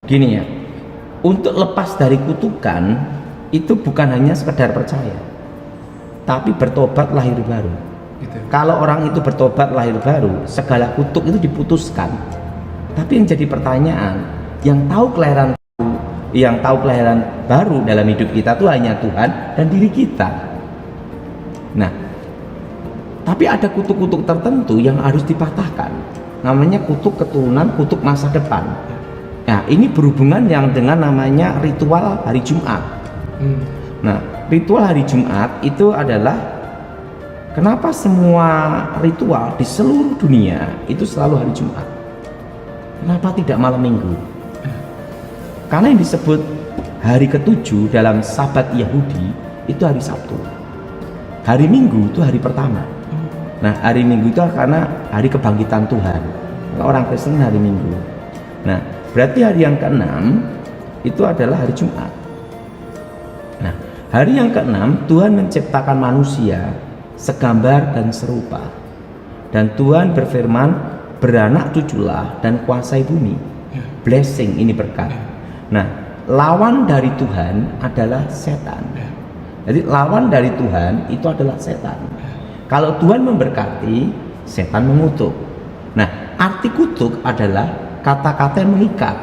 Gini ya, untuk lepas dari kutukan itu bukan hanya sekedar percaya, tapi bertobat lahir baru. Gitu. Kalau orang itu bertobat lahir baru, segala kutuk itu diputuskan. Tapi yang jadi pertanyaan, yang tahu kelahiran baru dalam hidup kita itu hanya Tuhan dan diri kita. Nah, tapi ada kutuk-kutuk tertentu yang harus dipatahkan. Namanya kutuk keturunan, kutuk masa depan. Nah, ini berhubungan yang dengan namanya ritual hari Jumat. Nah, ritual hari Jumat itu adalah kenapa semua ritual di seluruh dunia itu selalu hari Jumat. Kenapa tidak malam Minggu? Karena yang disebut hari ke-7 dalam Sabat Yahudi itu hari Sabtu. Hari Minggu itu hari pertama. Nah, hari Minggu itu karena hari kebangkitan Tuhan. Kalau orang Kristen hari Minggu. Nah, berarti hari yang ke-6 itu adalah hari Jumat. Nah, hari yang ke-6 Tuhan menciptakan manusia segambar dan serupa. Dan Tuhan berfirman, beranak cuculah dan kuasai bumi. Blessing, ini berkat. Nah, lawan dari Tuhan adalah setan. Jadi lawan dari Tuhan itu adalah setan. Kalau Tuhan memberkati, setan mengutuk. Nah, arti kutuk adalah kata-kata yang mengikat,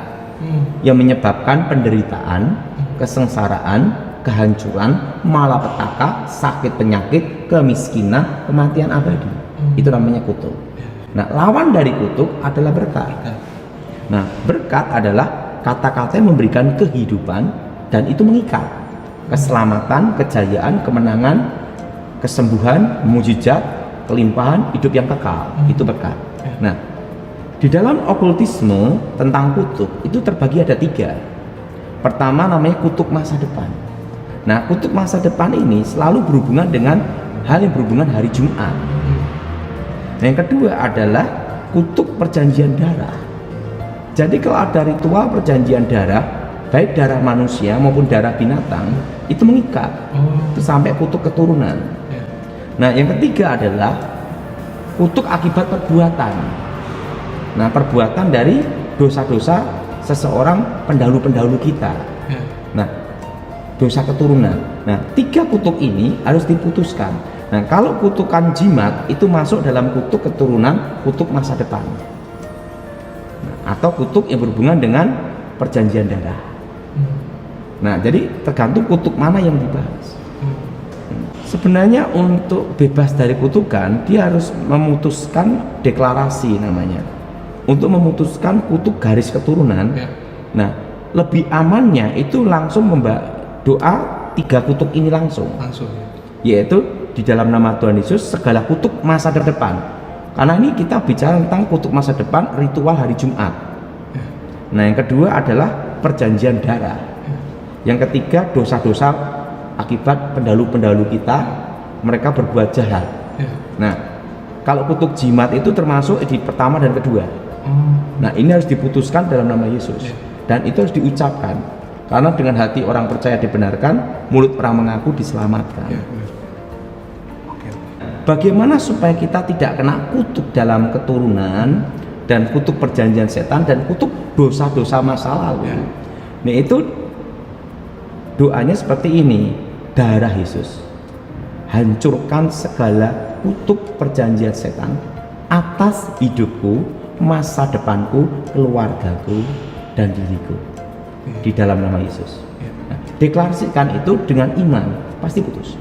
yang menyebabkan penderitaan, kesengsaraan, kehancuran, malapetaka, sakit penyakit, kemiskinan, kematian abadi. Itu namanya kutuk. Nah, lawan dari kutuk adalah berkat. Nah, berkat adalah kata-kata yang memberikan kehidupan dan itu mengikat. Keselamatan, kejayaan, kemenangan, kesembuhan, mujizat, kelimpahan, hidup yang kekal. Itu berkat. Nah, di dalam okultisme tentang kutuk itu terbagi ada 3. Pertama namanya kutuk masa depan. Nah, kutuk masa depan ini selalu berhubungan dengan hal yang berhubungan hari Jumat. Yang kedua adalah kutuk perjanjian darah. Jadi kalau ada ritual perjanjian darah, baik darah manusia maupun darah binatang, itu mengikat itu sampai kutuk keturunan. Nah, yang ketiga adalah kutuk akibat perbuatan. Nah, perbuatan dari dosa-dosa seseorang pendahulu-pendahulu kita. Nah, dosa keturunan. Nah, 3 kutuk ini harus diputuskan. Nah, kalau kutukan jimat itu masuk dalam kutuk keturunan, kutuk masa depan. Atau kutuk yang berhubungan dengan perjanjian darah. Nah, jadi tergantung kutuk mana yang dibahas. Sebenarnya untuk bebas dari kutukan, dia harus memutuskan deklarasi namanya. Untuk memutuskan kutuk garis keturunan. Nah, lebih amannya itu langsung doa 3 kutuk ini langsung. Yaitu di dalam nama Tuhan Yesus segala kutuk masa depan. Karena ini kita bicara tentang kutuk masa depan ritual hari Jumat. Nah, yang kedua adalah perjanjian darah. Yang ketiga dosa-dosa akibat pendahulu-pendahulu kita, mereka berbuat jahat. Nah, kalau kutuk jimat itu termasuk di pertama dan kedua. Nah, ini harus diputuskan dalam nama Yesus. Dan itu harus diucapkan. Karena dengan hati orang percaya dibenarkan, mulut orang mengaku diselamatkan. Bagaimana supaya kita tidak kena kutuk dalam keturunan dan kutuk perjanjian setan dan kutuk dosa-dosa masa lalu? Nah, itu doanya seperti ini. Darah Yesus, hancurkan segala kutuk perjanjian setan atas hidupku, masa depanku, keluargaku, dan diriku. Di dalam nama Yesus. Nah, deklarasikan itu dengan iman, pasti putus.